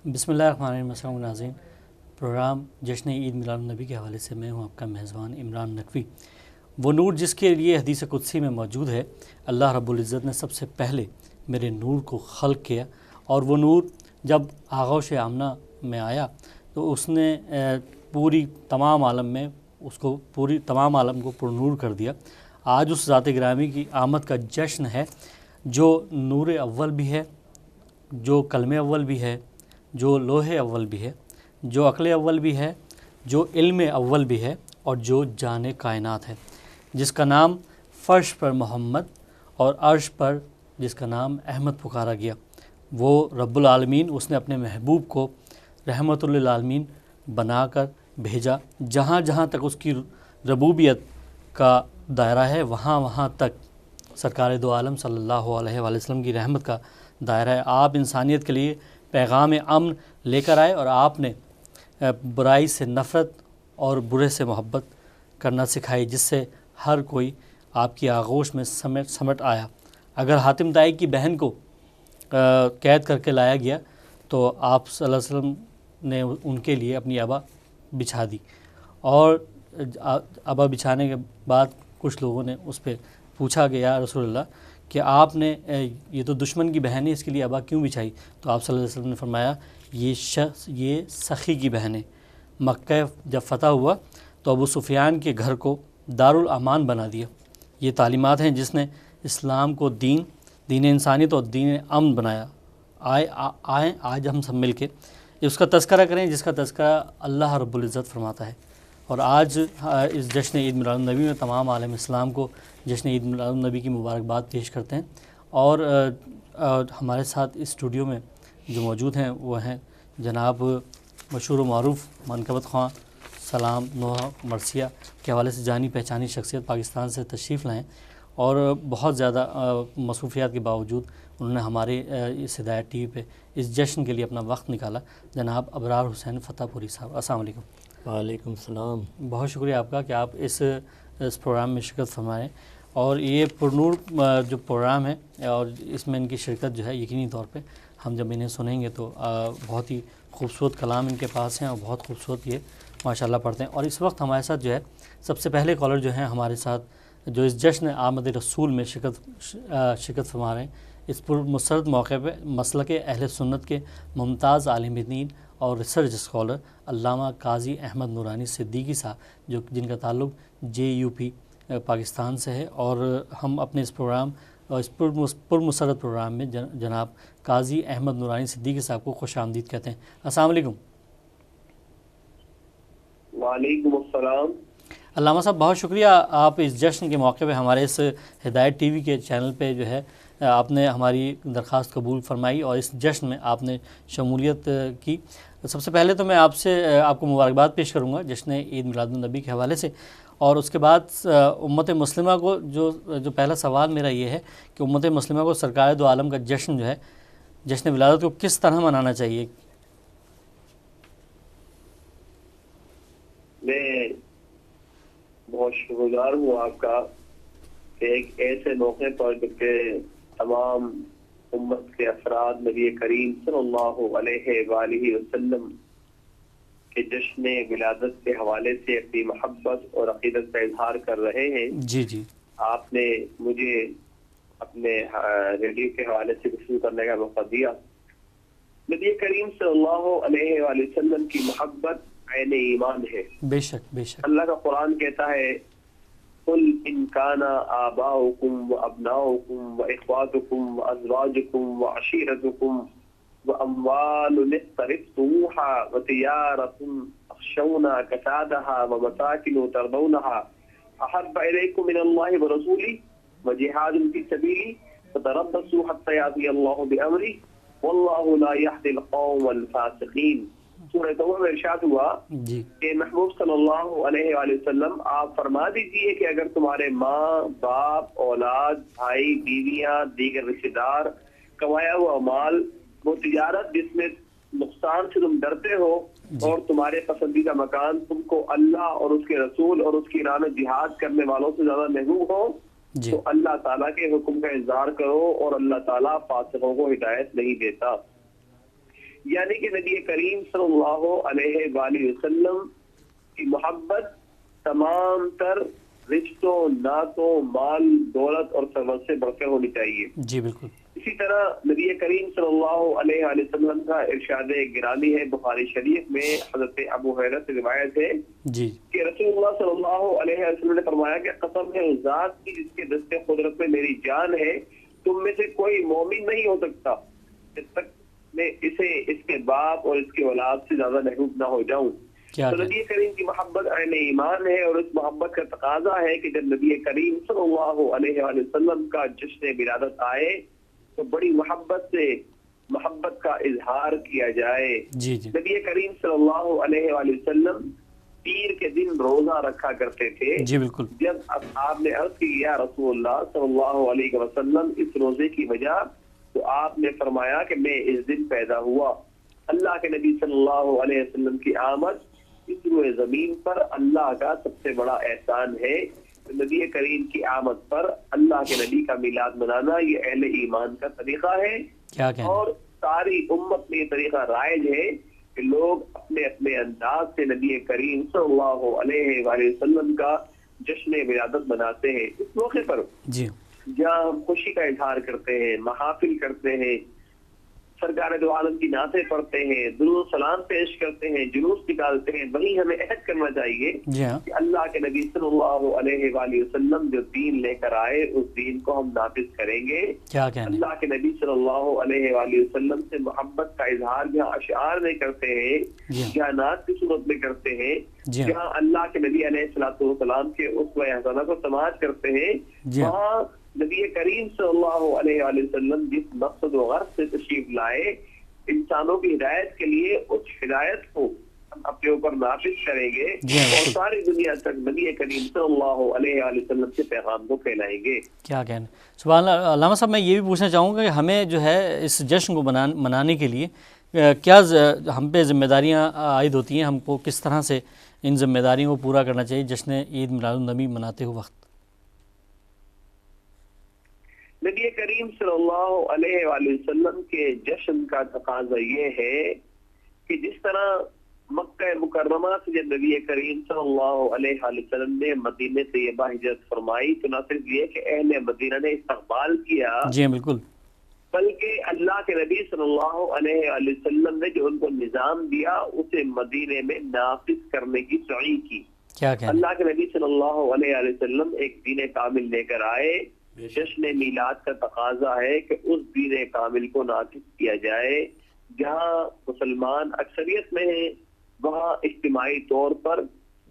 بسم اللہ الرحمن الرحیم۔ السلام ناظرین، پروگرام جشن عید میلاد النبی کے حوالے سے میں ہوں آپ کا میزبان عمران نقوی۔ وہ نور جس کے لیے حدیث قدسی میں موجود ہے، اللہ رب العزت نے سب سے پہلے میرے نور کو خلق کیا، اور وہ نور جب آغوش آمنہ میں آیا تو اس نے پوری تمام عالم کو پر نور کر دیا۔ آج اس ذات گرامی کی آمد کا جشن ہے جو نور اول بھی ہے، جو کلم اول بھی ہے، جو لوح اول بھی ہے، جو عقل اول بھی ہے، جو علم اول بھی ہے، اور جو جان کائنات ہے، جس کا نام فرش پر محمد اور عرش پر جس کا نام احمد پکارا گیا۔ وہ رب العالمین، اس نے اپنے محبوب کو رحمت للعالمین بنا کر بھیجا۔ جہاں جہاں تک اس کی ربوبیت کا دائرہ ہے، وہاں وہاں تک سرکار دو عالم صلی اللہ علیہ وآلہ وسلم کی رحمت کا دائرہ ہے۔ آپ انسانیت کے لیے پیغام امن لے کر آئے، اور آپ نے برائی سے نفرت اور برے سے محبت کرنا سکھائی، جس سے ہر کوئی آپ کی آغوش میں سمٹ آیا۔ اگر حاتم طائی کی بہن کو قید کر کے لایا گیا تو آپ صلی اللہ علیہ وسلم نے ان کے لیے اپنی عبا بچھا دی، اور عبا بچھانے کے بعد کچھ لوگوں نے اس پہ پوچھا کہ یا رسول اللہ کہ آپ نے یہ تو دشمن کی بہن ہے، اس کے لیے عبا کیوں بچھائی؟ تو آپ صلی اللہ علیہ وسلم نے فرمایا یہ سخی کی بہن ہے۔ مکہ جب فتح ہوا تو ابو سفیان کے گھر کو دارالامان بنا دیا۔ یہ تعلیمات ہیں جس نے اسلام کو دین انسانیت اور دین امن بنایا۔ آئیں آج ہم سب مل کے اس کا تذکرہ کریں، جس کا تذکرہ اللہ رب العزت فرماتا ہے۔ اور آج اس جشن عید میلاد النبی میں تمام عالم اسلام کو جشن عید میلاد النبی کی مبارکباد پیش کرتے ہیں۔ اور ہمارے ساتھ اسٹوڈیو میں جو موجود ہیں وہ ہیں جناب مشہور و معروف منقبت خواں سلام نوحہ مرثیہ کے حوالے سے جانی پہچانی شخصیت، پاکستان سے تشریف لائیں، اور بہت زیادہ مصروفیات کے باوجود انہوں نے ہمارے اس ہدایت ٹی وی پہ اس جشن کے لیے اپنا وقت نکالا۔ جناب ابرار حسین فتح پوری صاحب، السلام علیکم۔ وعلیکم السلام۔ بہت شکریہ آپ کا کہ آپ اس پروگرام میں شرکت فرمائیں، اور یہ پرنور جو پروگرام ہے اور اس میں ان کی شرکت جو ہے یقینی طور پہ ہم جب انہیں سنیں گے تو بہت ہی خوبصورت کلام ان کے پاس ہیں، اور بہت خوبصورت یہ ماشاءاللہ پڑھتے ہیں۔ اور اس وقت ہمارے ساتھ جو ہے سب سے پہلے کالر جو ہیں ہمارے ساتھ جو اس جشن آمد رسول میں شرکت فرما رہے ہیں، اس پر مسرت موقع پہ مسلک اہل سنت کے ممتاز عالم دین اور ریسرچ اسکالر علامہ قاضی احمد نورانی صدیقی صاحب، جن کا تعلق JUP پاکستان سے ہے، اور ہم اپنے اس پروگرام اور اس پر مسرت پروگرام میں جناب قاضی احمد نورانی صدیقی صاحب کو خوش آمدید کہتے ہیں۔ السلام علیکم۔ وعلیکم السلام۔ علامہ صاحب بہت شکریہ، آپ اس جشن کے موقع پہ ہمارے اس ہدایت ٹی وی کے چینل پہ جو ہے آپ نے ہماری درخواست قبول فرمائی اور اس جشن میں آپ نے شمولیت کی۔ سب سے پہلے تو میں آپ کو مبارکباد پیش کروں گا جشن عید میلاد النبی کے حوالے سے، اور اس کے بعد امت مسلمہ کو جو پہلا سوال میرا یہ ہے کہ امت مسلمہ کو سرکار دو عالم کا جشن جو ہے، جشن ولادت کو کس طرح منانا چاہیے؟ میں بہت شکرگزار ہوں آپ کا کہ ایک ایسے موقع پر جبکہ تمام امت کے افراد نبی کریم صلی اللہ علیہ وآلہ وسلم کے جشن ولادت کے حوالے سے اپنی محبت اور عقیدت کا اظہار کر رہے ہیں۔ جی آپ نے مجھے اپنے ریڈیو کے حوالے سے گفتگو کرنے کا موقع دیا۔ نبی کریم صلی اللہ علیہ وآلہ وسلم کی محبت عین ایمان ہے۔ بے شک بے شک۔ اللہ کا قرآن کہتا ہے قل ان کان آباؤکم وابناؤکم واخواتکم وازواجکم وعشیرتکم واموال اقترفتموها وتجارة تخشون کسادها ومساکن ترضونها احب الیکم من اللہ ورسولہ وجہاد فی سبیلہ فتربصوا حتی یأتی اللہ بامرہ واللہ لا یہدی القوم الفاسقین۔ سورہ توبہ میں ارشاد ہوا کہ محبوب صلی اللہ علیہ وآلہ وسلم آپ فرما دیجئے کہ اگر تمہارے ماں باپ اولاد بھائی بیویاں دیگر رشتہ دار کمایا ہوا مال وہ تجارت جس میں نقصان سے تم ڈرتے ہو اور تمہارے پسندیدہ مکان تم کو اللہ اور اس کے رسول اور اس کی راہ میں جہاد کرنے والوں سے زیادہ محبوب ہو تو اللہ تعالیٰ کے حکم کا اظہار کرو، اور اللہ تعالیٰ فاسقوں کو ہدایت نہیں دیتا۔ یعنی کہ نبی کریم صلی اللہ علیہ وآلہ وسلم کی محبت تمام تر رشتوں، نعتوں، مال، دولت اور ثروت سے بڑھ کر ہونی چاہیے. جی بالکل. اسی طرح نبی کریم صلی اللہ علیہ وآلہ وسلم کا ارشاد گرامی ہے بخاری شریف میں، حضرت ابو ہریرہ سے روایت ہے جی کہ رسول اللہ صلی اللہ علیہ وسلم نے فرمایا کہ قسم ہے اس ذات کی جس کے دست قدرت میں میری جان ہے، تم میں سے کوئی مومن نہیں ہو سکتا جب تک میں اسے اس کے باپ اور اس کے اولاد سے زیادہ محبوب نہ ہو جاؤں. تو نبی کریم کی محبت عین ایمان ہے، اور اس محبت کا تقاضا ہے کہ جب نبی کریم صلی اللہ علیہ وآلہ وسلم کا جشن ولادت آئے تو بڑی محبت سے محبت کا اظہار کیا جائے. جی جی. نبی کریم صلی اللہ علیہ وآلہ وسلم پیر کے دن روزہ رکھا کرتے تھے. جی بالکل. جب آپ نے عرض کی یا رسول اللہ صلی اللہ علیہ وسلم اس روزے کی وجہ، تو آپ نے فرمایا کہ میں اس دن پیدا ہوا. اللہ کے نبی صلی اللہ علیہ وسلم کی آمد اس روئے زمین پر اللہ کا سب سے بڑا احسان ہے. نبی کریم کی آمد پر اللہ کے نبی کا میلاد منانا یہ اہل ایمان کا طریقہ ہے. اور ساری امت میں یہ طریقہ رائج ہے کہ لوگ اپنے اپنے انداز سے نبی کریم صلی اللہ علیہ وآلہ وسلم کا جشن ولادت مناتے ہیں. اس موقع پر جی جہاں ہم خوشی کا اظہار کرتے ہیں، محافل کرتے ہیں، سرکار دو عالم کی نعتیں پڑھتے ہیں، درود سلام پیش کرتے ہیں، جلوس نکالتے ہیں، وہیں ہمیں عہد کرنا چاہیے کہ اللہ کے نبی صلی اللہ علیہ وآلہ وسلم جو دین لے کر آئے اس دین کو ہم نافذ کریں گے. اللہ کے نبی صلی اللہ علیہ وآلہ وسلم سے محبت کا اظہار جہاں اشعار میں کرتے ہیں، جہاں نعت کی صورت میں کرتے ہیں، جہاں اللہ کے نبی علیہ الصلوۃ والسلام کے اسوہ حسنہ کو سماعت کرتے ہیں، وہاں نبی کریم صلی اللہ علیہ وآلہ وسلم جس مقصد و غرض سے تشریف لائے انسانوں کی ہدایت کے لیے، اس ہدایت کو ہم اپنے اوپر نافذ کریں گے اور ساری دنیا تک نبی کریم صلی اللہ علیہ وآلہ وسلم کے پیغام کو پھیلائیں گے. کیا کہنا. سبحان اللہ. علامہ صاحب میں یہ بھی پوچھنا چاہوں گا کہ ہمیں جو ہے اس جشن کو منانے کے لیے کیا ہم پہ ذمہ داریاں عائد ہوتی ہیں، ہم کو کس طرح سے ان ذمہ داریوں کو پورا کرنا چاہیے جشن عید میلاد النبی مناتے ہوئے وقت؟ نبی کریم صلی اللہ علیہ وآلہ وسلم کے جشن کا تقاضا یہ ہے کہ جس طرح مکہ مکرمہ سے جب نبی کریم صلی اللہ علیہ وآلہ وسلم نے مدینہ طیبہ ہجرت فرمائی تو نہ صرف یہ کہ اہل مدینہ نے استقبال کیا، جی بالکل، بلکہ اللہ کے نبی صلی اللہ علیہ وآلہ وسلم نے جو ان کو نظام دیا اسے مدینے میں نافذ کرنے کی سعی کی. اللہ کے نبی صلی اللہ علیہ وآلہ وسلم ایک دین کامل لے کر آئے. جشن میلاد کا تقاضا ہے کہ اس دین کامل کو نافذ کیا جائے. جہاں مسلمان اکثریت میں ہیں وہاں اجتماعی طور پر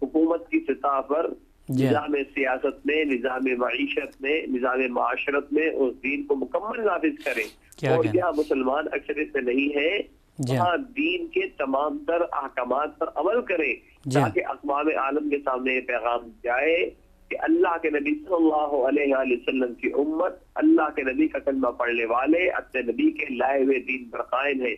حکومت کی سطح پر نظام سیاست میں، نظام معیشت میں، نظام معاشرت میں اس دین کو مکمل نافذ کریں. اور جہاں مسلمان اکثریت میں نہیں ہے وہاں دین کے تمام تر احکامات پر عمل کریں تاکہ اقوام عالم کے سامنے یہ پیغام جائے کہ اللہ کے نبی صلی اللہ علیہ وآلہ وسلم کی امت اللہ کے نبی کا کلمہ پڑھنے والے اپنے نبی کے لائے ہوئے دین پر قائم ہے.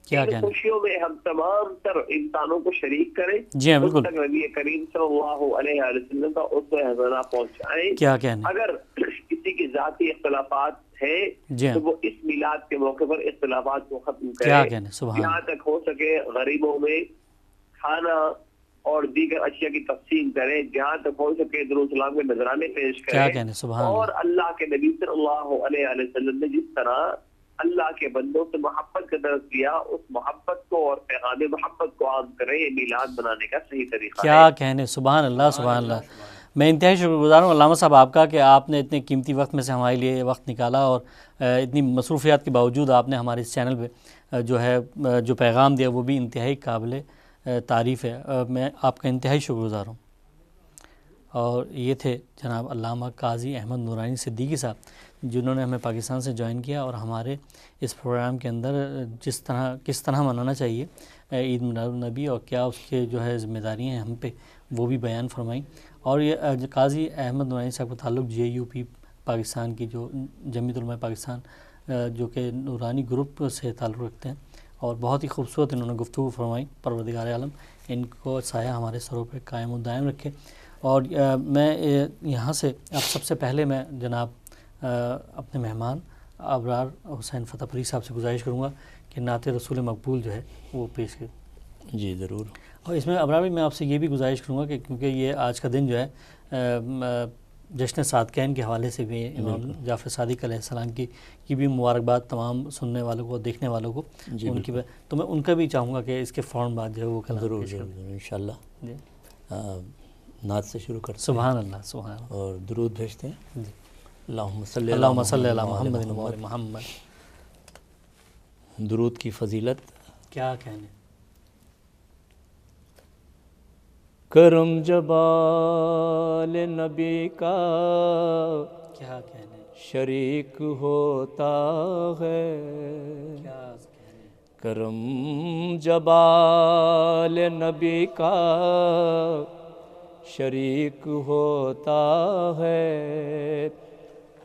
ان خوشیوں میں ہم تمام تر انسانوں کو شریک کریں. بالکل. تک نبی کریم صلی اللہ علیہ وآلہ وسلم کا اسوہ حسنہ پہنچائیں. اگر کسی کی ذاتی اختلافات ہیں تو وہ اس میلاد کے موقع پر اختلافات کو ختم کریں. جہاں تک ہو سکے غریبوں میں کھانا اور دیگر اشیاء کی تقسیم کریں. جہاں تک ہو سکے درود سلام کے نذرانے پیش کریں. اور اللہ کے نبی صلی اللہ علیہ وآلہ وسلم نے جس طرح اللہ کے بندوں سے محبت کا درس دیا اس محبت کو اور پیغام محبت کو عام کریں. یہ میلاد منانے کا صحیح طریقہ ہے. کیا کہنے. سبحان اللہ سبحان اللہ. میں انتہائی شکر گزار ہوں علامہ صاحب آپ کا کہ آپ نے اتنے قیمتی وقت میں سے ہمارے لیے وقت نکالا اور اتنی مصروفیات کے باوجود آپ نے ہمارے اس چینل پہ جو پیغام دیا وہ بھی انتہائی قابل تعریف ہے. میں آپ کا انتہائی شکر گزار ہوں. اور یہ تھے جناب علامہ قاضی احمد نورانی صدیقی صاحب جنہوں نے ہمیں پاکستان سے جوائن کیا اور ہمارے اس پروگرام کے اندر کس طرح منانا چاہیے عید میلاد النبی اور کیا اس کے جو ہے ذمہ داریاں ہیں ہم پہ وہ بھی بیان فرمائیں. اور یہ قاضی احمد نورانی صاحب کا تعلق JUP پاکستان کی جو جمعیت علماء پاکستان جو کہ نورانی گروپ سے تعلق رکھتے ہیں اور بہت ہی خوبصورت انہوں نے گفتگو فرمائی. پروردگار عالم ان کو سایہ ہمارے سروں پہ قائم و دائم رکھے. اور میں یہاں سے اب سب سے پہلے میں جناب اپنے مہمان ابرار حسین فتح پری صاحب سے گزارش کروں گا کہ نعت رسول مقبول جو ہے وہ پیش کریں. جی ضرور. اور اس میں ابرار بھائی میں آپ سے یہ بھی گزارش کروں گا کہ کیونکہ یہ آج کا دن جو ہے جشن صادقین کے حوالے سے بھی امام جعفر صادق علیہ السلام کی بھی مبارکباد تمام سننے والوں کو دیکھنے والوں کو ان کی تو میں ان کا بھی چاہوں گا کہ اس کے فوراً بعد جو ہے وہ کلام ضرور پیش کریں. ضرور انشاءاللہ. جی نعت سے شروع کرتے ہیں سبحان اللہ سبحان اللہ. اور درود بھیجتے ہیں. جی اللہم صلی اللہم صلی علی محمد و آل محمد. درود کی فضیلت کیا کہنے. کرم جبال نبی کا کیا کہنے. شریک ہوتا ہے. کیا کہنے. کرم جبال نبی کا شریک ہوتا ہے.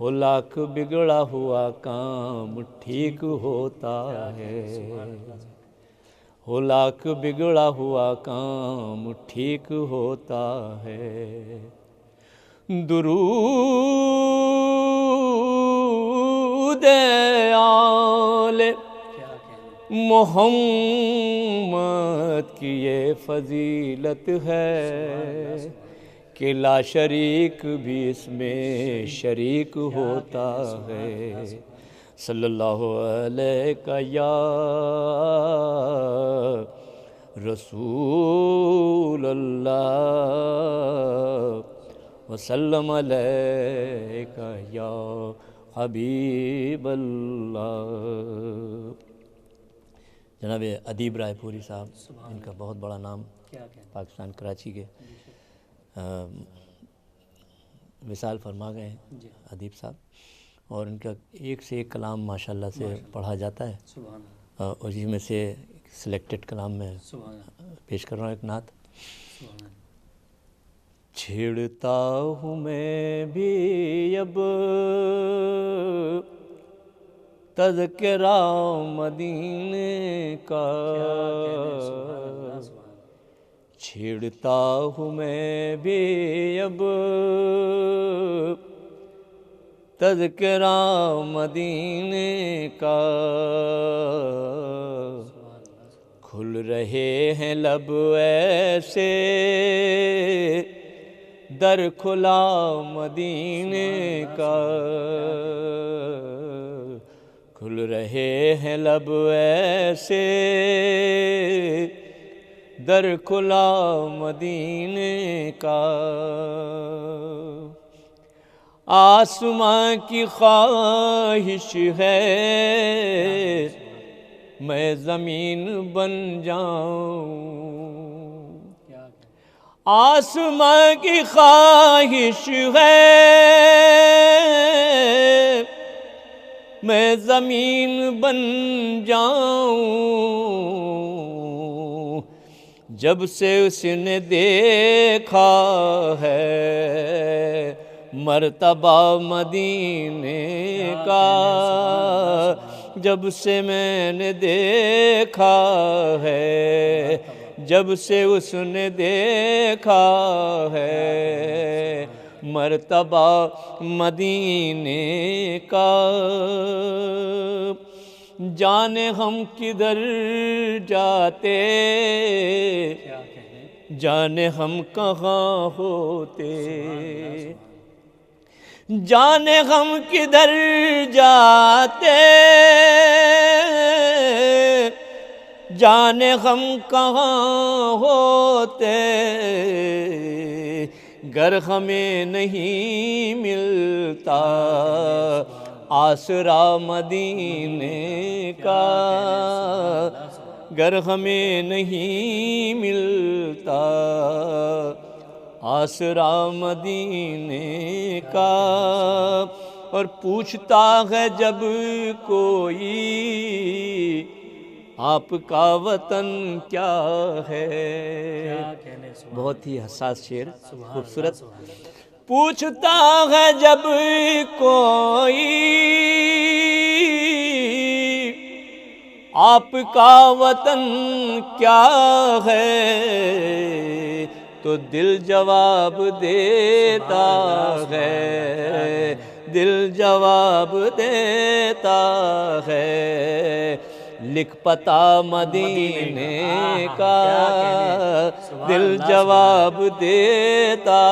ہو لاکھ بگڑا ہوا کام ٹھیک ہوتا ہے. ہو لاکھ بگڑا ہوا کام ٹھیک ہوتا ہے. درود آل محمد کی یہ فضیلت ہے کہ لا شریک بھی اس میں شریک ہوتا ہے. صلی اللہ علیہ یا رسول اللہ وسلم علیہ یا حبیب اللہ. جناب ادیب رائے پوری صاحب، ان کا بہت بڑا نام پاکستان کراچی کے وصال فرما گئے ہیں ادیب صاحب، اور ان کا ایک سے ایک کلام ماشاءاللہ سے پڑھا جاتا ہے. اور اسی میں سے سلیکٹڈ کلام میں پیش کر رہا ہوں ایک نعت. چھیڑتا ہوں میں بھی اب تذکرہ مدینے کا، چھیڑتا ہوں میں بھی اب تذکرہ مدینے کا. کھل رہے ہیں لب ایسے در کھلا مدینے کا. کھل رہے ہیں لب ایسے در کھلا مدینے کا. آسماں کی خواہش ہے میں زمین بن جاؤں. آسماں کی خواہش ہے میں زمین بن جاؤں. جب سے اس نے دیکھا ہے مرتبہ مدینے کا، جب سے میں نے دیکھا ہے، جب سے اس نے دیکھا ہے مرتبہ مدینے کا. جانے ہم کدھر جاتے، جانے ہم کہاں ہوتے، جانے ہم کدھر جاتے، جانے ہم کہاں ہوتے، گر ہمیں نہیں ملتا آسرا مدینے کا. گر ہمیں نہیں ملتا آسرا مدینے کا. اور پوچھتا ہے جب کوئی آپ کا وطن کیا ہے. بہت ہی حساس شعر، خوبصورت. پوچھتا ہے جب کوئی آپ کا وطن کیا ہے، تو دل جواب دیتا ہے، دل جواب دیتا ہے لکھ پتا مدینے کا دل جواب دیتا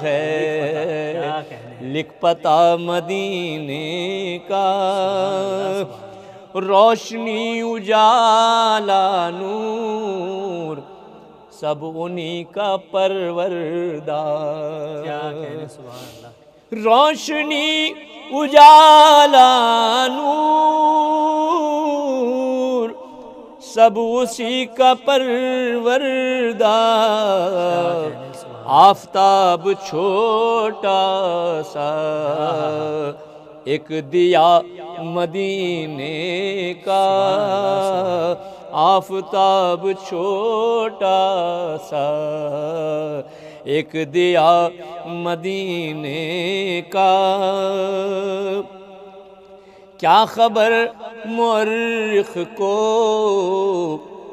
ہے، لکھ پتا مدینے کا روشنی اجالا نور سب انہی کا پروردگار، روشنی اجالا نور سب اسی کا پروردگار، آفتاب چھوٹا سا ایک دیا مدینے کا، آفتاب چھوٹا سا ایک دیا مدینے کا، کیا خبر مورخ کو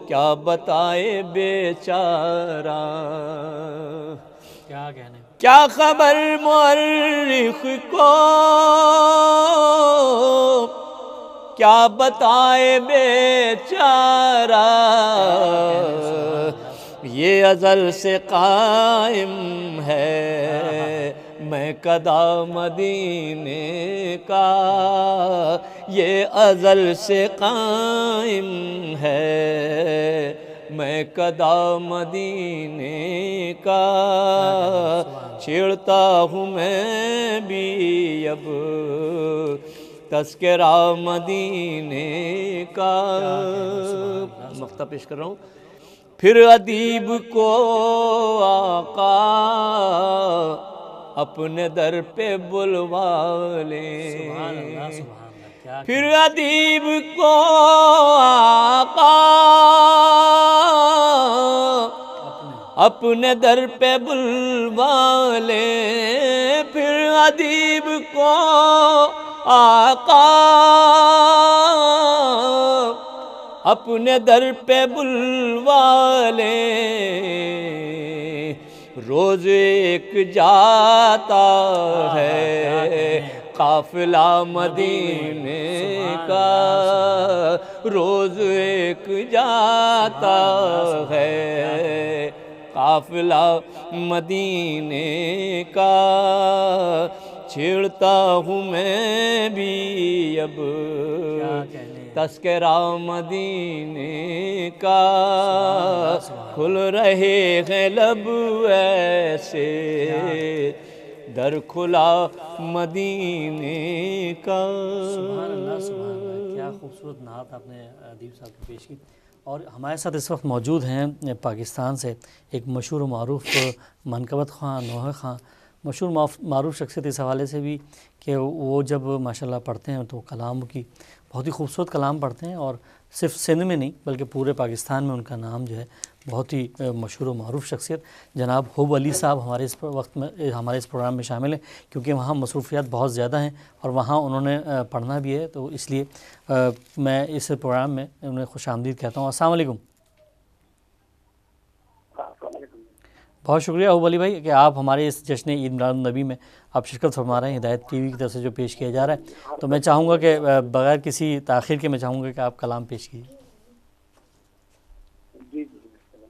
کیا بتائے بیچارہ، کیا خبر مورخ کو کیا بتائے بیچارہ، یہ ازل سے قائم ہے میں قدا مدینے کا، یہ ازل سے قائم ہے میں قدا مدینے کا، چھیڑتا ہوں میں بھی اب تذکرہ مدینے کا، مقطع پیش کر رہا ہوں، پھر ادیب کو آقا اپنے در پہ بلوا لیں، پھر ادیب کو آقا اپنے در پہ بلوا لیں، پھر ادیب کو آقا اپنے در پہ بلوا لیں، روز ایک جاتا ہے قافلہ مدینے کا، روز ایک جاتا ہے قافلہ مدینے کا، چھیڑتا ہوں میں بھی اب تذکرہ مدینے کا، کھل رہے ہیں لب ایسے در کھلا مدینے کا۔ سبحان اللہ سبحان اللہ، کیا خوبصورت نعت آپ نے ادیب صاحب کو پیش کی۔ اور ہمارے ساتھ اس وقت موجود ہیں پاکستان سے ایک مشہور و معروف منقبت خواں نوحہ خواں، مشہور معروف شخصیت اس حوالے سے بھی کہ وہ جب ماشاءاللہ پڑھتے ہیں تو کلام کی بہت ہی خوبصورت کلام پڑھتے ہیں، اور صرف سندھ میں نہیں بلکہ پورے پاکستان میں ان کا نام جو ہے بہت ہی مشہور و معروف شخصیت جناب حب علی صاحب ہمارے اس وقت میں ہمارے اس پروگرام میں شامل ہیں، کیونکہ وہاں مصروفیات بہت زیادہ ہیں اور وہاں انہوں نے پڑھنا بھی ہے، تو اس لیے میں اس پروگرام میں انہیں خوش آمدید کہتا ہوں۔ السلام علیکم۔ بہت شکریہ حب علی بھائی کہ آپ ہمارے اس جشن عید میلاد النبی میں آپ شرکت فرما رہے ہیں، ہدایت ٹی وی کی طرف سے جو پیش کیا جا رہا ہے، تو میں چاہوں گا کہ بغیر کسی تاخیر کے میں چاہوں گا کہ آپ کلام پیش کیجیے۔ جی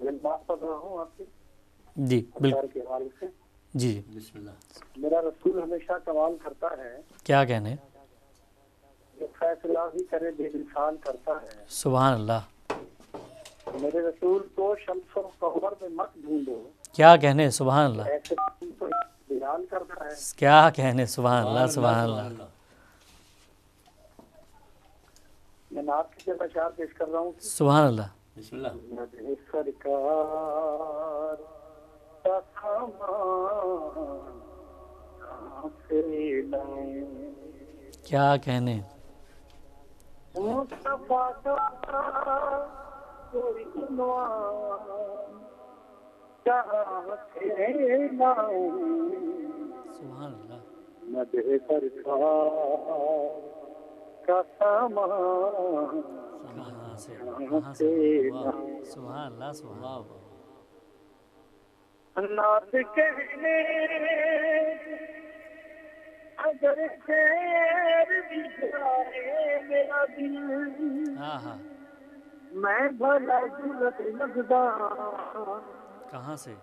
میں بات کر رہا ہوں آپ سے جی بالکل کے حوالے سے۔ جی بسم اللہ۔ میرا رسول ہمیشہ سوال کرتا ہے، کیا کہنے؟ جو فیصلہ بھی کرے بے مثال کرتا ہے۔ سبحان اللہ۔ میرے رسول کو شمس و قمر میں مت ڈھونڈو، کیا کہنے؟ سبحان اللہ۔ ایسے تو بیان کرتا ہے۔ کیا کہنے؟ سبحان اللہ سبحان اللہ۔ میں نعت کے اشعار پیش کر رہا ہوں۔ سبحان اللہ۔ بسم اللہ۔ مدح سرکار کا سامان کہاں سے لائیں، کیا کہنے؟ مصطفیٰ کا کوئی عنوان کہاں سے لائیں، سبحان اللہ۔ مدح سرکار کا سامان کہاں سے کہاں سے لائیں، سبحان اللہ سبحان اللہ۔ نعت کہنے اگر خیر بھی جائے میرا دل، ہاں ہاں میں بھلا جرت لگدا کہاں سے؟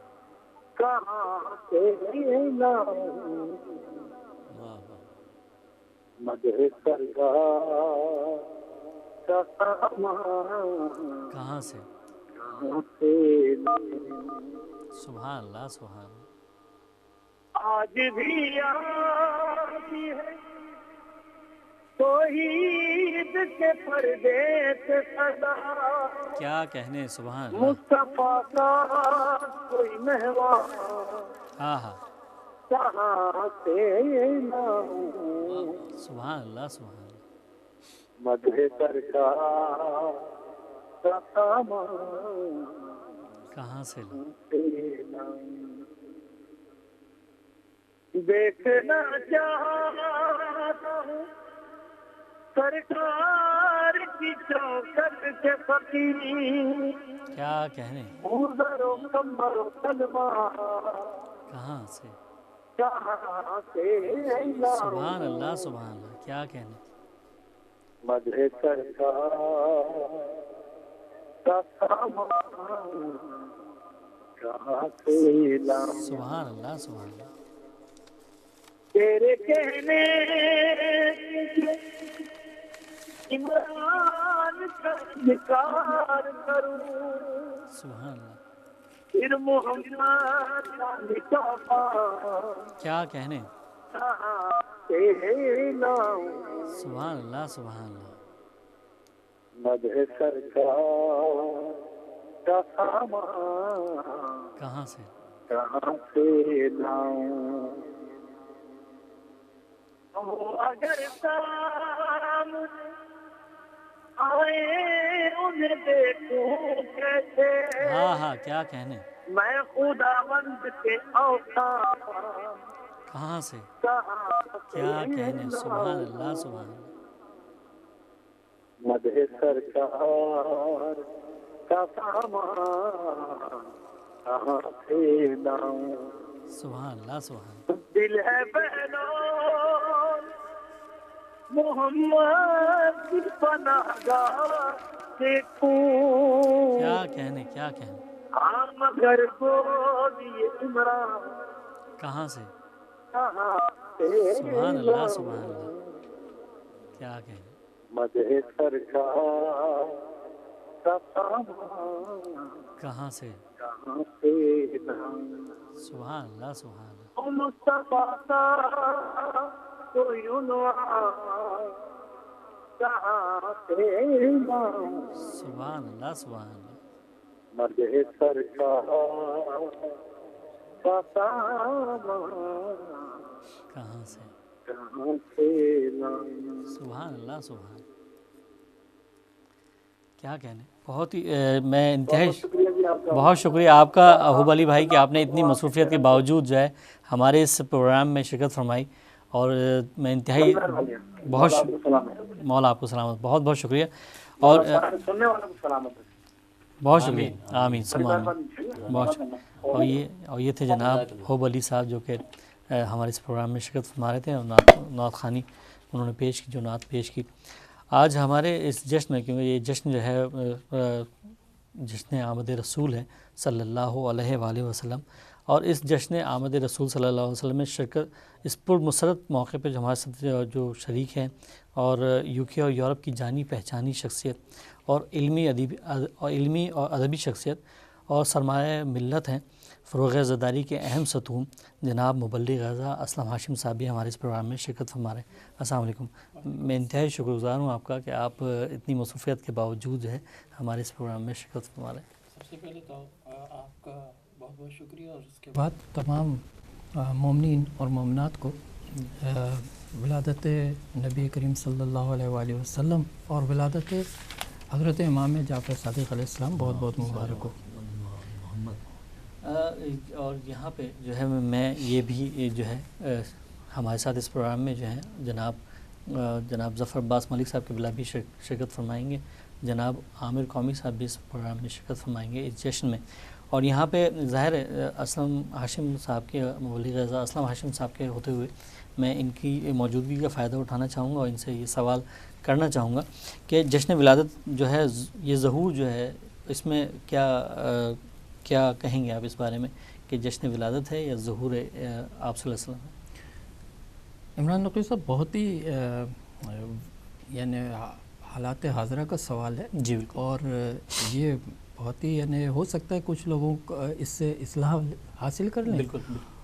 کہاں سے لاؤں واہ واہ مدح سرکار کا سامان کہاں سے؟ کہاں سے لاؤں سبحان اللہ سبحان اللہ. آج بھی آتی ہے توحید کے پردے سے صدا کیا کہنے سبحان اللہ. مصطفیٰ کا کوئی مہمان ہاں ہاں کہاں سے لاؤں سبحان اللہ سبحان اللہ. مدح سرکار کا سامان کہاں سے لا؟ سے لاؤں دیکھنا چاہتا ہوں سرکار کی چوکٹ کے فقیر کیا کہنے؟ ادھر و کمر و سلمان کہاں سے؟ کہاں سے لاؤں سبحان اللہ سبحان اللہ. کیا کہنے؟ مدح سرکار کا سامان کہاں سے لاؤں سبحان اللہ سبحان اللہ. تیرے کہنے سے عمران کا انکار کروں سبحان اللہ. پھر محمد کا نکاح کیا کہنے؟ کہاں سے لاؤں سبحان اللہ سبحان اللہ. مدح سرکار کا سامان کہاں سے؟ کہاں سے لاؤں اگر سامنے آئے انہیں دیکھوں کیسے ہاں ہاں کیا کہنے؟ میں خداوند کے اوتار کہاں سے؟ کہاں کیا سے کہنے؟ سبحان لاؤں اللہ سبحان اللہ. مدح سرکار کا سامان کہاں سے لاؤں سبحان اللہ سبحان اللہ. دل ہے بہنوں محمد کی پناہ گاہ دیکھوں کیا کہنے؟ کیا کہنے؟ ہم گھر کو دیے عمران کہاں سے؟ کہاں سے سبحان اللہ لاؤں سبحان اللہ. کیا کہنے؟ مدح سرکار کا سامان کہاں سے؟ کہاں سے لاؤں سبحان اللہ سبحان اللہ. مصطفیٰ کا کوئی عنوان کہاں سے لاؤں سبحان اللہ سبحان اللہ. مدح سرکار کا سامان کہاں سے؟ کہاں سے لاؤں سبحان اللہ سبحان اللہ. کیا کہنے؟ بہت ہی میں انتہائی بہت شکریہ آپ کا احوب علی بھائی کہ آپ نے اتنی مصروفیت کے باوجود جو ہے ہمارے اس پروگرام میں شرکت فرمائی. اور میں انتہائی بہت مولا آپ کو سلامت. بہت بہت شکریہ. اور سننے والوں کو سلامت بہت شکریہ. آمین ثم آمین. بہت شکریہ. اور یہ تھے جناب احوب علی صاحب جو کہ ہمارے اس پروگرام میں شرکت فرما رہے تھے. اور نعت خوانی انہوں نے پیش کی، جو نعت پیش کی. آج ہمارے اس جشن میں، کیونکہ یہ جشن جو ہے جشن آمد رسول ہے صلی اللہ علیہ وآلہ وسلم، اور اس جشن آمد رسول صلی اللہ علیہ وسلم میں شرکت اس پرمسرت موقع پہ جو ہمارے ساتھ جو شریک ہیں اور یو کے اور یورپ کی جانی پہچانی شخصیت اور علمی اور ادبی شخصیت اور سرمایہ ملت ہیں، فروغ زداری کے اہم ستون جناب مبلغ رضا اسلم ہاشم صاحب بھی ہمارے اس پروگرام میں شرکت فرما رہے ہیں. السلام علیکم. میں انتہائی شکر گزار ہوں آپ کا کہ آپ اتنی مصروفیت کے باوجود جو ہے ہمارے اس پروگرام میں شرکت فرما رہے ہیں. سب سے پہلے تو آپ کا بہت بہت شکریہ، اور اس کے بعد تمام مومنین اور مومنات کو ولادت نبی کریم صلی اللہ علیہ وآلہ وسلم اور ولادت حضرت امام جعفر صادق علیہ السلام بہت بہت مبارک ہو. اور یہاں پہ جو ہے میں یہ بھی جو ہے ہمارے ساتھ اس پروگرام میں جو ہے جناب ظفر عباس ملک صاحب قبلہ بھی شرکت فرمائیں گے. جناب عامر قومی صاحب بھی اس پروگرام میں شرکت فرمائیں گے اس جشن میں. اور یہاں پہ ظاہر اسلم ہاشم صاحب کے مبلغ رضا اسلم ہاشم صاحب کے ہوتے ہوئے میں ان کی موجودگی کا فائدہ اٹھانا چاہوں گا اور ان سے یہ سوال کرنا چاہوں گا کہ جشن ولادت جو ہے یہ ظہور جو ہے اس میں کیا کہیں گے آپ اس بارے میں کہ جشن ولادت ہے یا ظہور آپ صلی اللہ علیہ وسلم ہے؟ عمران نقوی صاحب بہت ہی یعنی حالات حاضرہ کا سوال ہے جی بالکل. اور یہ بہت ہی یعنی ہو سکتا ہے کچھ لوگوں کو اس سے اصلاح حاصل کر لیں بالکل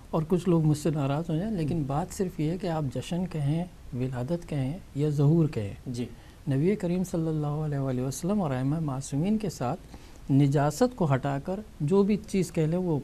اور کچھ لوگ مجھ سے ناراض ہو جائیں، لیکن بات صرف یہ ہے کہ آپ جشن کہیں، ولادت کہیں یا ظہور کہیں، جی نبی کریم صلی اللہ علیہ وآلہ وسلم اور ائمہ معصومین کے ساتھ نجاست کو ہٹا کر جو بھی چیز کہہ لیں وہ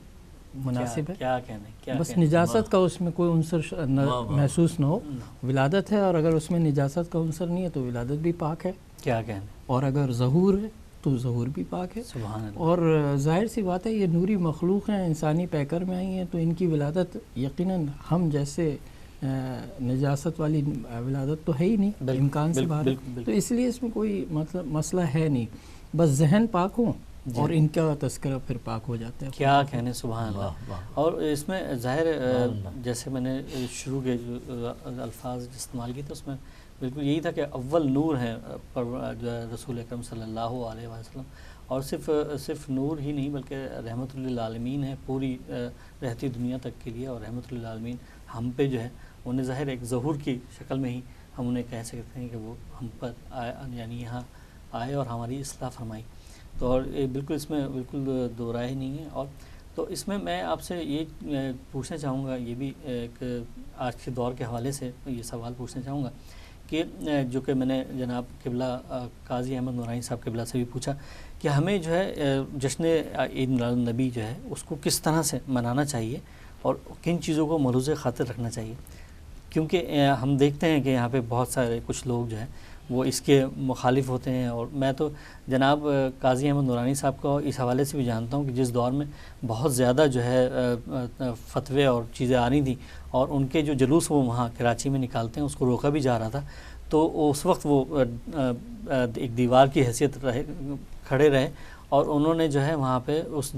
مناسب ہے. کیا کہنے کیا بس کہنے؟ نجاست کا اس میں کوئی عنصر محسوس نہ ہو. ولادت ہے اور اگر اس میں نجاست کا عنصر نہیں ہے تو ولادت بھی پاک ہے، کیا کہنے؟ اور اگر ظہور ہے تو ظہور بھی پاک ہے. سبحان اللہ. اور ظاہر سی بات ہے یہ نوری مخلوق ہیں، انسانی پیکر میں آئی ہیں، تو ان کی ولادت یقیناً ہم جیسے نجاست والی ولادت تو ہے ہی نہیں، امکان سے باہر ہے. تو اس لیے اس میں کوئی مطلب مسئلہ ہے نہیں، بس ذہن پاک ہوں اور ان کا تذکرہ پھر پاک ہو جاتا ہے. کیا کہنے سبحان اللہ. اور اس میں ظاہر جیسے میں نے شروع کے جو الفاظ استعمال کیے تھے اس میں بالکل یہی تھا کہ اول نور ہے رسول اکرم صلی اللہ علیہ وسلم، اور صرف نور ہی نہیں بلکہ رحمت للعالمین ہے پوری رہتی دنیا تک کے لیے. اور رحمت للعالمین ہم پہ جو ہے انہیں ظاہر ایک ظہور کی شکل میں ہی ہم انہیں کہہ سکتے ہیں کہ وہ ہم پر یعنی یہاں آئے اور ہماری اصلاح فرمائی. تو اور بالکل اس میں بالکل دو رائے نہیں ہے. اور تو اس میں میں آپ سے یہ پوچھنا چاہوں گا، یہ بھی ایک آج کے دور کے حوالے سے یہ سوال پوچھنا چاہوں گا کہ جو کہ میں نے جناب قبلہ قاضی احمد نورانی صاحب قبلہ سے بھی پوچھا کہ ہمیں جو ہے جشن عید میلاد النبی جو ہے اس کو کس طرح سے منانا چاہیے اور کن چیزوں کو ملحوظ خاطر رکھنا چاہیے، کیونکہ ہم دیکھتے ہیں کہ یہاں پہ بہت سارے کچھ لوگ جو ہیں وہ اس کے مخالف ہوتے ہیں. اور میں تو جناب قاضی احمد نورانی صاحب کو اس حوالے سے بھی جانتا ہوں کہ جس دور میں بہت زیادہ جو ہے فتوے اور چیزیں آ رہی تھیں اور ان کے جو جلوس وہ وہاں کراچی میں نکالتے ہیں اس کو روکا بھی جا رہا تھا، تو اس وقت وہ ایک دیوار کی حیثیت کھڑے رہے اور انہوں نے جو ہے وہاں پہ اس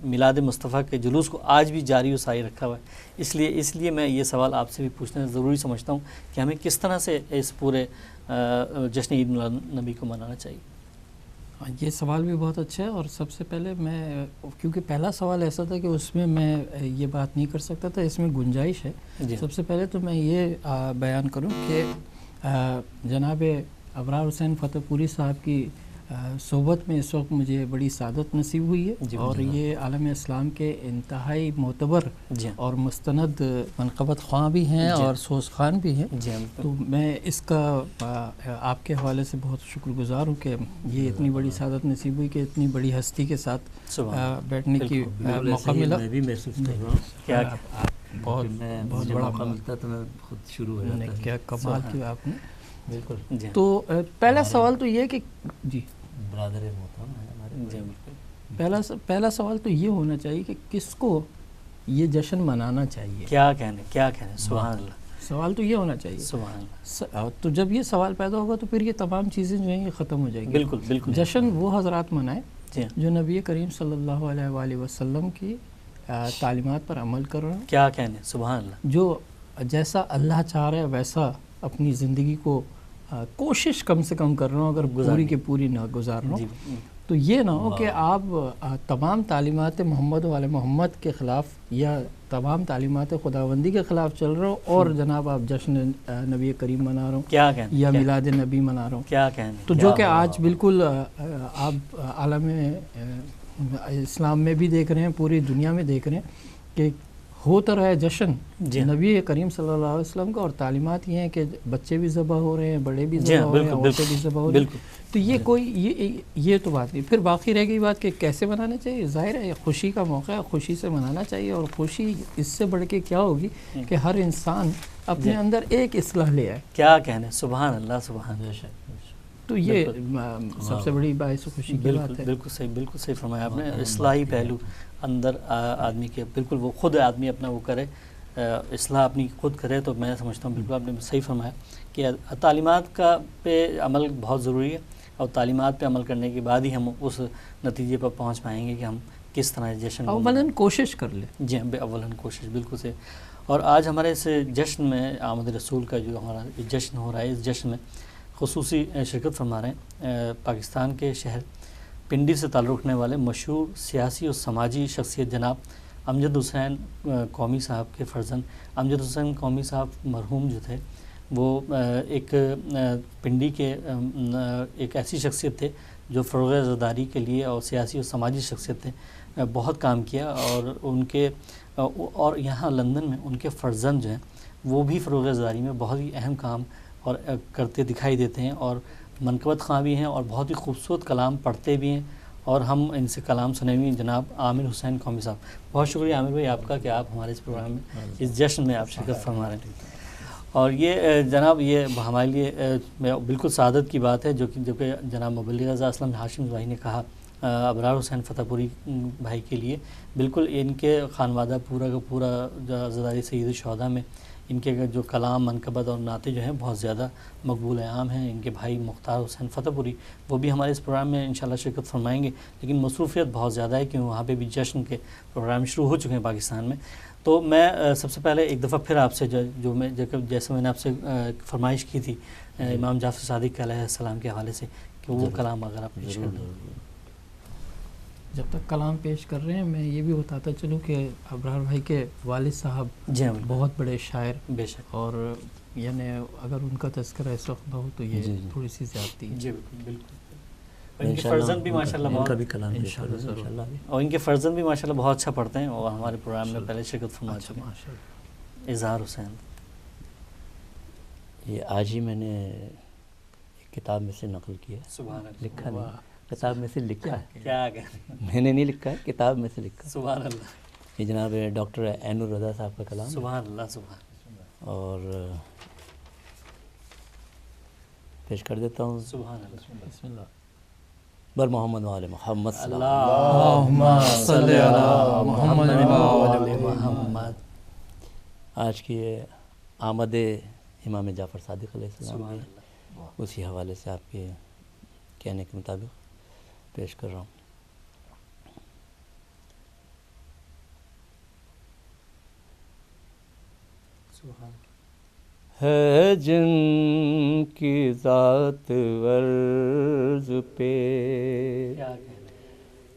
میلاد مصطفیٰ کے جلوس کو آج بھی جاری و ساری رکھا ہوا ہے. اس لیے میں یہ سوال آپ سے بھی پوچھنا ضروری سمجھتا ہوں کہ ہمیں کس طرح سے اس پورے جشن عید میلاد النبی کو منانا چاہیے. یہ سوال بھی بہت اچھا ہے، اور سب سے پہلے میں کیونکہ پہلا سوال ایسا تھا کہ اس میں یہ بات نہیں کر سکتا تھا، اس میں گنجائش ہے. سب سے پہلے تو میں یہ بیان کروں کہ جناب ابرار حسین فتح پوری صاحب کی صحبت میں اس وقت مجھے بڑی سعادت نصیب ہوئی ہے، اور یہ عالم اسلام کے انتہائی معتبر اور مستند منقبت خواں بھی ہیں اور سوز خوان بھی ہیں. تو میں اس کا آپ کے حوالے سے بہت شکر گزار ہوں کہ یہ اتنی بڑی سعادت نصیب ہوئی کہ اتنی بڑی ہستی کے ساتھ بیٹھنے کی موقع ملا. میں بھی محسوس کر رہا ہوں بہت بڑا موقع ملتا تو میں خود شروع ہو جاتا. کیا کمال کیا آپ نے. بالکل. تو پہلا سوال تو یہ ہے کہ جی برادر محترم ہے ہمارے. پہلا سوال تو یہ ہونا چاہیے کہ کس کو یہ جشن منانا چاہیے. کیا کہنے سبحان اللہ. سوال تو یہ ہونا چاہیے. سبحان اللہ. تو جب یہ سوال پیدا ہوگا تو پھر یہ تمام چیزیں جو ہیں یہ ختم ہو جائیں گی. بالکل. جشن وہ حضرات منائیں جو نبی کریم صلی اللہ علیہ وآلہ وسلم کی تعلیمات پر عمل کر رہے ہیں. کیا کہنے سبحان اللہ. جو جیسا اللہ چاہ رہا ہے ویسا اپنی زندگی کو کوشش کم سے کم کر رہا ہوں، اگر پوری کی پوری نہ گزار رہا ہوں. تو یہ نہ ہو کہ آپ تمام تعلیمات محمد و آل محمد کے خلاف یا تمام تعلیمات خداوندی کے خلاف چل رہا ہوں اور جناب آپ جشن نبی کریم منا رہا ہوں کیا کہنے یا میلاد نبی منا رہا ہوں. کیا کہنے. تو جو کہ آج بالکل آپ عالم اسلام میں بھی دیکھ رہے ہیں، پوری دنیا میں دیکھ رہے ہیں کہ ہوتا رہا ہے جشن نبی کریم صلی اللہ علیہ وسلم کا، اور تعلیمات یہ ہیں کہ بچے بھی ذبح ہو رہے ہیں، بڑے بھی ذبح ہو رہے ہیں، عورتیں بھی ذبح ہو رہی ہیں. تو یہ کوئی یہ تو بات نہیں. پھر باقی رہ گئی بات کہ کیسے منانا چاہیے. ظاہر ہے خوشی کا موقع ہے، خوشی سے منانا چاہیے، اور خوشی اس سے بڑھ کے کیا ہوگی کہ ہر انسان اپنے اندر ایک اصلاح لے آئے. کیا کہنے سبحان اللہ. سبحان اللہ. تو یہ سب سے بڑی باعث خوشی کی بات ہے. بالکل صحیح فرمایا آپ نے. اصلاحی پہلو اندر آدمی کے بالکل وہ خود آدمی اپنا وہ کرے، اصلاح اپنی خود کرے. تو میں سمجھتا ہوں بالکل آپ نے صحیح فرمایا کہ تعلیمات کا پہ عمل بہت ضروری ہے، اور تعلیمات پہ عمل کرنے کے بعد ہی ہم اس نتیجے پر پہنچ پائیں گے کہ ہم کس طرح جشن اولاً کوشش کر لے. جی ہاں، اولاً کوشش، بالکل سے. اور آج ہمارے اس جشن میں آمد رسول کا جو ہمارا جشن ہو رہا ہے، اس جشن میں خصوصی شرکت فرما رہے ہیں پاکستان کے شہر پنڈی سے تعلق رکھنے والے مشہور سیاسی اور سماجی شخصیت جناب امجد حسین قومی صاحب کے فرزند. امجد حسین قومی صاحب مرحوم جو تھے وہ ایک پنڈی کے ایک ایسی شخصیت تھے جو فروغ عزاداری کے لیے اور سیاسی اور سماجی شخصیت تھے، بہت کام کیا. اور ان کے اور یہاں لندن میں ان کے فرزند جو ہیں وہ بھی فروغ عزاداری میں بہت ہی اہم کام اور کرتے دکھائی دیتے ہیں، اور منقبت خواہ بھی ہیں، اور بہت ہی خوبصورت کلام پڑھتے بھی ہیں. اور ہم ان سے کلام سنے ہوئے ہیں جناب عامر حسین قومی صاحب. بہت شکریہ عامر بھائی آپ کا کہ آپ ہمارے اس پروگرام میں اس جشن میں آپ شرکت فرما رہے ہیں. اور یہ جناب یہ ہمارے لیے بالکل سعادت کی بات ہے جو کہ جناب مبلغ اعظم اسلم ہاشم بھائی نے کہا ابرار حسین فتح پوری بھائی کے لیے. بالکل ان کے خانوادہ پورا کا پورا عزاداری سید الشہداء میں ان کے جو کلام منقبت اور نعتیں جو ہیں بہت زیادہ مقبول عام ہیں. ان کے بھائی مختار حسین فتح پوری وہ بھی ہمارے اس پروگرام میں انشاءاللہ شرکت فرمائیں گے، لیکن مصروفیت بہت زیادہ ہے کیونکہ وہاں پہ بھی جشن کے پروگرام شروع ہو چکے ہیں پاکستان میں. تو میں سب سے پہلے ایک دفعہ پھر آپ سے جیسے میں نے آپ سے فرمائش کی تھی امام جعفر صادق علیہ السلام کے حوالے سے کہ وہ کلام اگر آپ پیش کر دیں. جب تک کلام پیش کر رہے ہیں میں یہ بھی بتاتا چلوں کہ ابرار بھائی کے والد صاحب جی ہاں بہت بڑے شاعر، بے شک، اور یعنی اگر ان کا تذکرہ اس وقت نہ ہو تو یہ تھوڑی سی زیادتی ہے. جی بالکل. ان کے فرزند بھی ماشاءاللہ بہت اور ان کے فرزند بھی ماشاءاللہ بہت اچھا پڑھتے ہیں اور ہمارے پروگرام میں پہلے شرکت فرما چکے ہیں. اظہار حسین یہ آج ہی میں نے ایک کتاب میں سے نقل کیا ہے. سبحان اللہ. لکھا نہیں، کتاب میں سے لکھا ہے. کیا میں نے نہیں لکھا ہے، کتاب میں سے لکھا. سبحان اللہ. یہ جناب ڈاکٹر عین الرضا صاحب کا کلام. سبحان اللہ. سبحان. اور پیش کر دیتا ہوں. سبحان اللہ. بسم اللہ. بر محمد وآل محمد صلی اللہ اللہم صلی علی محمد وآل محمد. آج کی یہ آمد امام جعفر صادق علیہ السلام سبحان ہے، اللہ. اسی حوالے سے آپ کے کہنے کے مطابق پیش کر رہا ہوں. سبحان. ہے جن کی ذات ورز پہ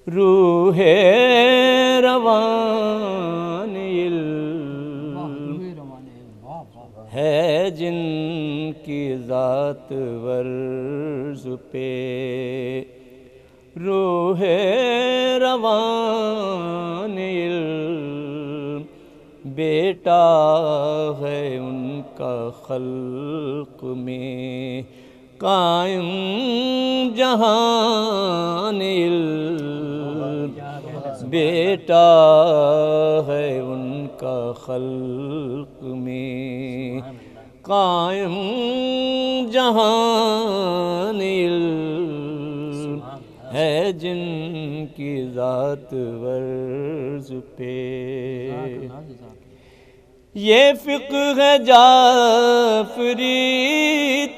روح روان ہے جن کی ذات ورز پہ روح روان بیٹا ہے ان کا خلق میں قائم جہان بیٹا ہے ان کا خلق میں قائم جہان ہے جن کی ذات ورز پہ یہ فقہ ہے جعفری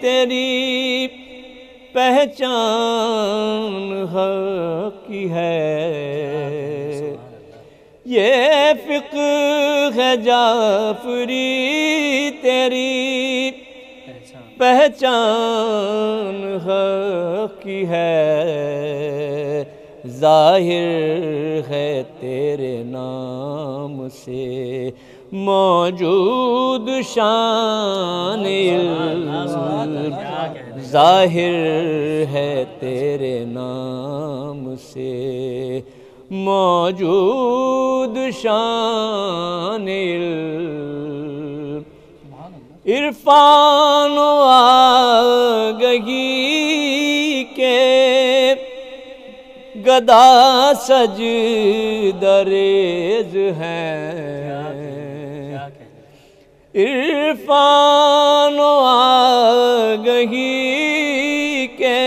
تیری پہچان حق کی ہے یہ فقہ ہے جعفری تیری پہچان حق کی ہے ظاہر ہے تیرے نام سے موجود شان ظاہر ہے تیرے نام سے موجود شان عرفان و آگہی کے گدا سجدہ ریز ہیں عرفان و آگہی کے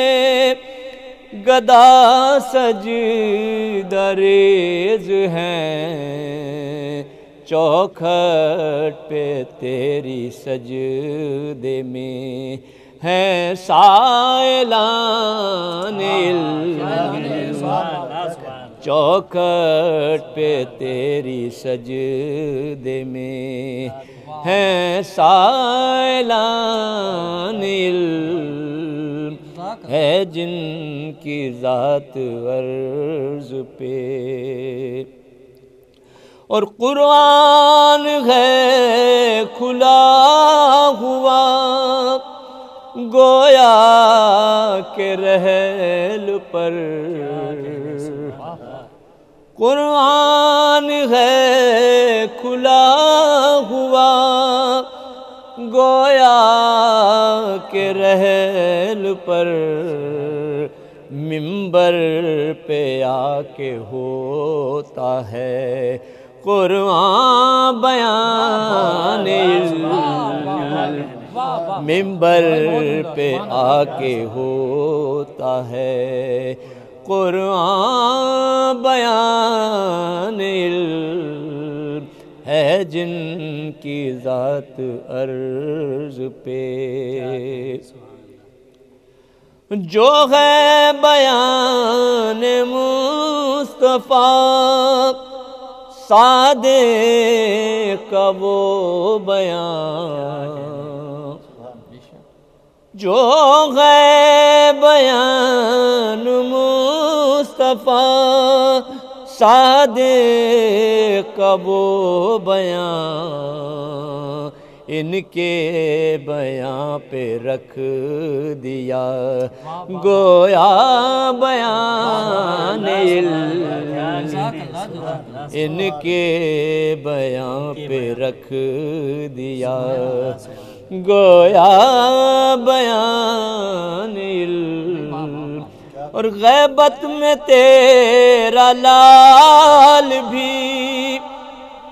گدا سجدہ ریز ہیں چوکھٹ پہ تیری سجدے میں ہے سائلان چوکھٹ پہ تیری سجدے میں ہیں سائلان علم ہے جن کی ذات عرض پہ، اور قرآن ہے کھلا ہوا گویا کہ رحل پر، قرآن ہے کھلا ہوا گویا کہ رحل پر، منبر پہ آ کے ہوتا ہے قرآن بیان علم، منبر پہ آ کے ہوتا ہے قرآن بیان علم ہے جن کی ذات عرض پہ، جو ہے بیان مصطفیٰ صادق کا وہ بیان، جو ہے بیان مصطفیٰ صادق کا وہ بیان، ان کے بیان پہ رکھ دیا گویا بیان علم، ان کے بیان پہ رکھ دیا گویا بیان علم، اور غیبت میں تیرا لال بھی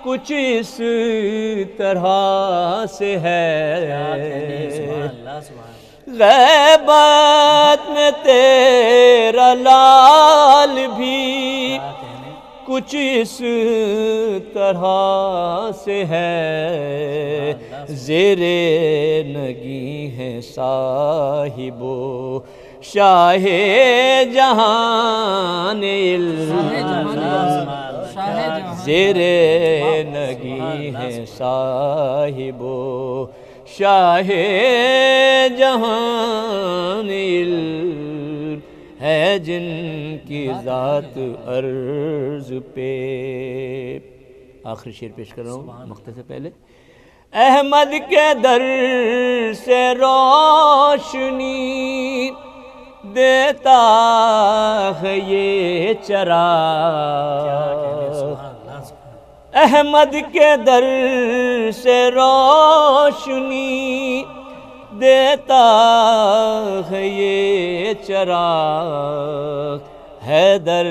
کچھ اس طرح سے ہے، غیبت میں تیرا لال بھی کچھ اس طرح سے ہے، زیر نگی ہے صاحبو شاہ جہان علم، زیر نگی ہے صاحبو شاہ جہان علم ہے جن کی ذات عرض پہ۔ آخری شعر پیش کر رہا ہوں مقطع سے پہلے، احمد کے در سے روشنی دیتا ہے یہ چراغ، احمد کے در سے روشنی دیتا ہے یہ چراغ، حیدر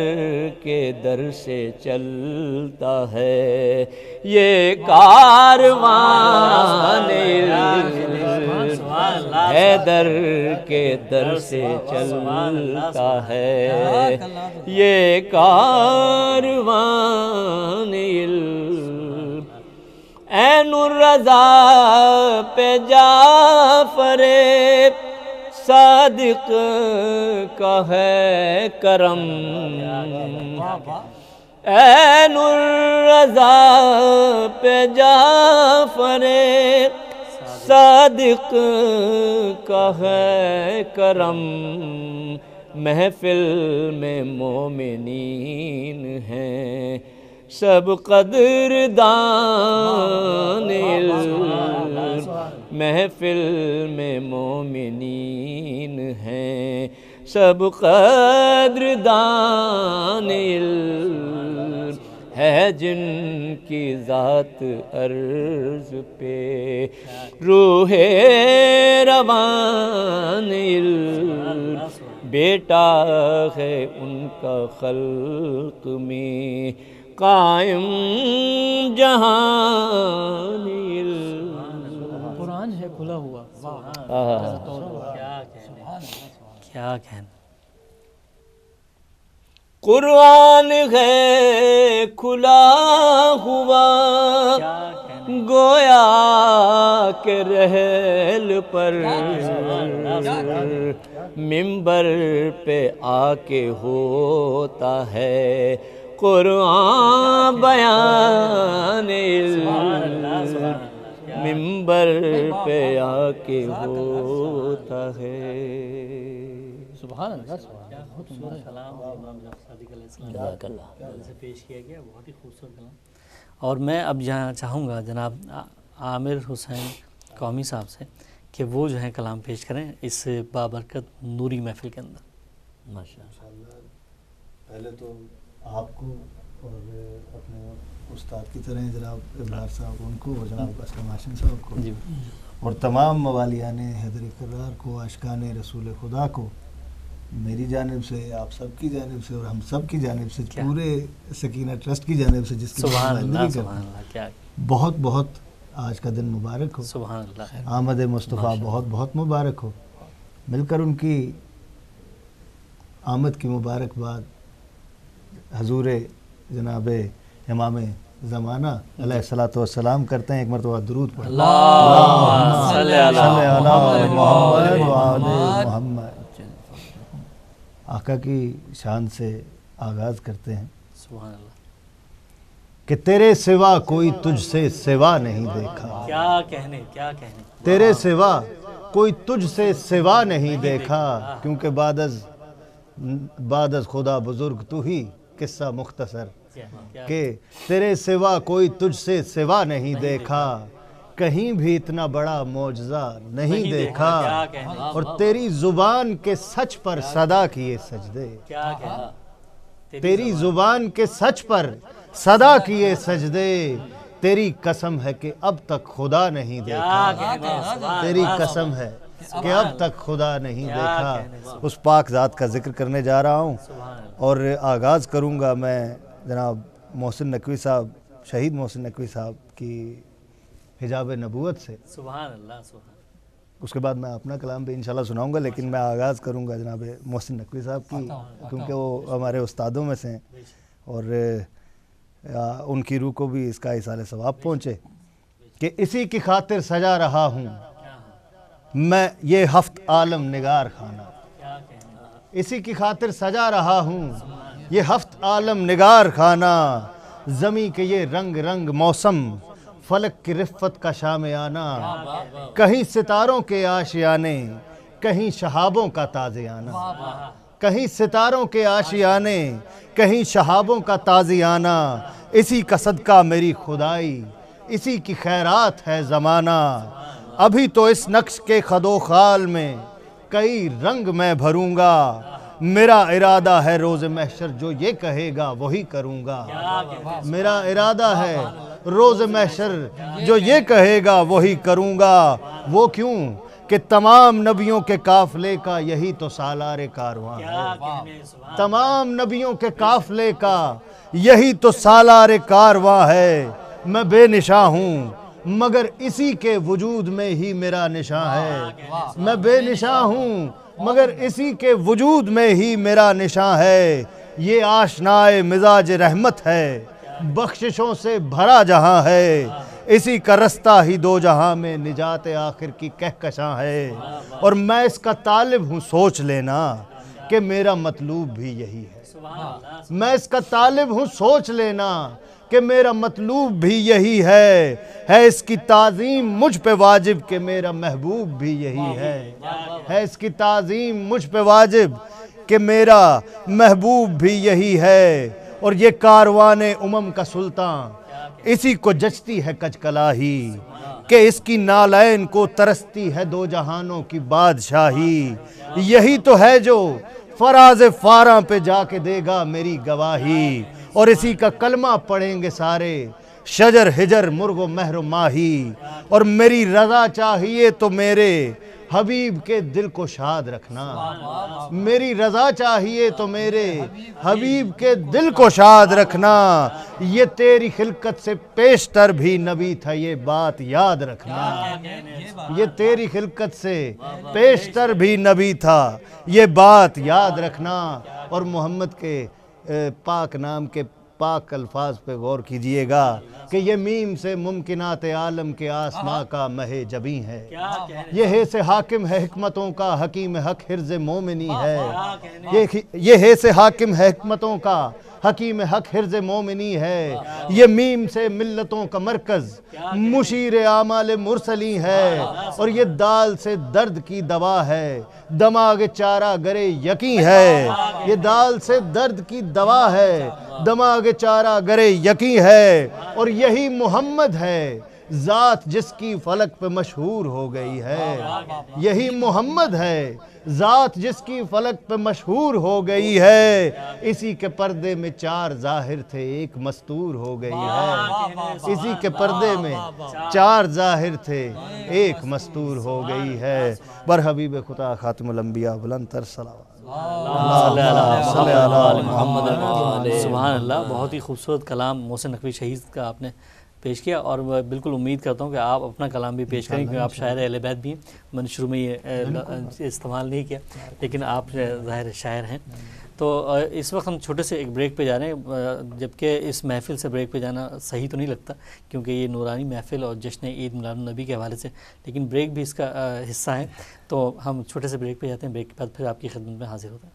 کے در سے چلتا ہے یہ کاروان علم، حیدر کے در سے چلتا ہے یہ کاروان علم، عین الرضا پہ جعفر صادق کا ہے کرم، عین الرضا پہ جعفر صادق کا ہے کرم، محفل میں مومنین ہیں سب قدردان علم، محفل میں مومنین ہیں سب قدردان علم ہے جن کی ذات عرض پہ روح روان علم، بیٹا ہے ان کا خلق میں قائم جہان علم۔ قرآن ہے کھلا ہوا، کیا کہنا، قرآن ہے کھلا ہوا گویا کہ رحل پر منبر پہ آ کے ہوتا ہے قرآن بیان علم، منبر پہ آ کے ہوتا ہے۔ سبحان اللہ، سبحان اللہ، بہت عمدہ ہے۔ کلام امام جعفر صادق علیہ السلام جزاک اللہ۔ سے پیش کیا گیا، بہت ہی خوبصورت کلام۔ اور میں اب یہاں چاہوں گا جناب عامر حسین قومی صاحب سے کہ وہ جو ہے کلام پیش کریں اس بابرکت نوری محفل کے اندر۔ ماشاء اللہ۔ انشاءاللہ پہلے تو آپ کو اور اپنے استاد کی طرح جناب ابرار صاحب ان کو، جناب اسلم ہاشم صاحب کو، جی اور تمام موالیان حیدر کرار کو، عاشقان رسول خدا کو میری جانب سے، آپ سب کی جانب سے اور ہم سب کی جانب سے، پورے سکینہ ٹرسٹ کی جانب سے جس کی سبحان اللہ، نمائندگی سبحان کرتا ہوں، اللہ، کیا بہت بہت آج کا دن مبارک ہو، سبحان اللہ، آمد مصطفیٰ بہت بہت مبارک ہو۔ مل کر ان کی آمد کی مبارکباد حضور جناب امام زمانہ علیہ الصلوۃ والسلام کرتے ہیں۔ ایک مرتبہ درود پڑھیں، اللہم صلی صلی علی علی محمد وآل محمد۔ آقا کی شان سے آغاز کرتے ہیں سبحان اللہ۔ کہ تیرے سوا کوئی تجھ سے سوا نہیں دیکھا، کیا کہنے، کیا کہنے، تیرے سوا کوئی تجھ سے سوا نہیں دیکھا، کیونکہ بعد از خدا بزرگ تو ہی، قصہ مختصر کہ تیرے سوا کوئی تجھ سے سوا نہیں دیکھا، کہیں بھی اتنا بڑا معجزہ نہیں دیکھا، اور تیری زبان کے سچ پر صدا کیے سجدے، کیا کہنا، تیری زبان کے سچ پر صدا کیے سجدے، تیری قسم ہے کہ اب تک خدا نہیں دیکھا، تیری قسم ہے کہ اب تک خدا نہیں دیکھا۔ اس پاک ذات کا ذکر کرنے جا رہا ہوں، اور آغاز کروں گا میں جناب محسن نقوی صاحب، شہید محسن نقوی صاحب کی حجاب نبوت سے۔ سبحان اللہ، سبحان اس کے بعد میں اپنا کلام بھی انشاءاللہ سناؤں گا، لیکن میں آغاز کروں گا جناب محسن نقوی صاحب کی، کیونکہ وہ ہمارے استادوں میں سے ہیں، اور ان کی روح کو بھی اس کا ایصال ثواب پہنچے کہ اسی کی خاطر سجا رہا ہوں میں یہ ہفت عالم نگار خانہ، اسی کی خاطر سجا رہا ہوں یہ ہفت عالم نگار خانہ، زمیں کے یہ رنگ رنگ موسم، فلک کی رفت کا شام آنا، کہیں ستاروں کے آشیانے، کہیں شہابوں کا تازیانہ، کہیں ستاروں کے آشیانے، کہیں شہابوں کا تازیانہ، اسی کا صدقہ میری خدائی، اسی کی خیرات ہے زمانہ، ابھی تو اس نقش کے خد و خال میں کئی رنگ میں بھروں گا، میرا ارادہ ہے روز محشر جو یہ کہے گا وہی کروں گا، میرا ارادہ ہے روز محشر جو یہ کہے گا وہی کروں گا، وہ کیوں کہ تمام نبیوں کے قافلے کا یہی تو سالار کارواں ہے، تمام نبیوں کے قافلے کا یہی تو سالار کارواں ہے، میں بے نشاں ہوں مگر اسی کے وجود میں ہی میرا نشاں ہے، میں بے نشاں ہوں مگر اسی کے وجود میں ہی میرا نشاں ہے، یہ آشنائے مزاج رحمت ہے، بخششوں سے بھرا جہاں ہے، اسی کا رستہ ہی دو جہاں میں نجات آخر کی کہکشاں ہے، اور میں اس کا طالب ہوں سوچ لینا کہ میرا مطلوب بھی یہی ہے، میں اس کا طالب ہوں سوچ لینا کہ میرا مطلوب بھی یہی ہے اس کی تعظیم مجھ پہ واجب کہ میرا محبوب بھی یہی ہے اس کی تعظیم مجھ پہ واجب کہ میرا محبوب بھی یہی ہے، اور یہ کاروان امم کا سلطان اسی کو جچتی ہے کچ کلاہی کہ اس کی نالین کو ترستی ہے دو جہانوں کی بادشاہی، یہی تو ہے جو فراز فاراں پہ جا کے دے گا میری گواہی، اور اسی کا کلمہ پڑھیں گے سارے شجر ہجر مرغ و مہر و ماہی، اور میری رضا چاہیے تو میرے حبیب کے دل کو شاد رکھنا، میری رضا چاہیے تو میرے حبیب کے دل کو شاد رکھنا، یہ تیری خلقت سے پیشتر بھی نبی تھا یہ بات یاد رکھنا، یہ تیری خلقت سے پیشتر بھی نبی تھا یہ بات یاد رکھنا، اور محمد کے پاک نام کے پاک الفاظ پہ غور کیجئے گا کہ یہ میم سے ممکنات عالم کے آسماں کا مہ جبیں ہے، یہ ہے سے حاکم ہے حکمتوں کا حکیم حق حرز مومنی ہے، یہ ہے سے حاکم ہے حکمتوں کا حکیم حق حرز مومنی ہے، یہ میم سے ملتوں کا مرکز مشیر اعمال مرسلی ہے، اور یہ دال سے درد کی دوا ہے دماغ چارہ گرے یقین ہے، یہ دال سے درد کی دوا ہے دماغ چارہ گرے یقین ہے، اور یہی محمد ہے ذات جس کی فلک پہ مشہور ہو گئی ہے، یہی محمد ہے ذات جس کی فلک پہ مشہور ہو گئی ہے، اسی کے پردے میں 4 ظاہر تھے ایک مستور ہو گئی ہے، اسی کے پردے میں 4 ظاہر تھے ایک مستور ہو گئی ہے۔ بر حبیب خدا خاتم الانبیاء بلند تر صلوات سبحان اللہ، بہت ہی خوبصورت کلام محسن نقوی شہید کا آپ نے پیش کیا، اور میں بالکل امید کرتا ہوں کہ آپ اپنا کلام بھی پیش کریں، کیونکہ آپ شاعر اہل بیت بھی ہیں۔ میں نے شروع میں یہ استعمال نہیں کیا، لیکن آپ ظاہر شاعر ہیں۔ تو اس وقت ہم چھوٹے سے ایک بریک پہ جا رہے ہیں، جبکہ اس محفل سے بریک پہ جانا صحیح تو نہیں لگتا، کیونکہ یہ نورانی محفل اور جشن عید میلاد النبی کے حوالے سے، لیکن بریک بھی اس کا حصہ ہے۔ تو ہم چھوٹے سے بریک پہ جاتے ہیں، بریک کے بعد پھر آپ کی خدمت میں حاضر ہوتا ہے۔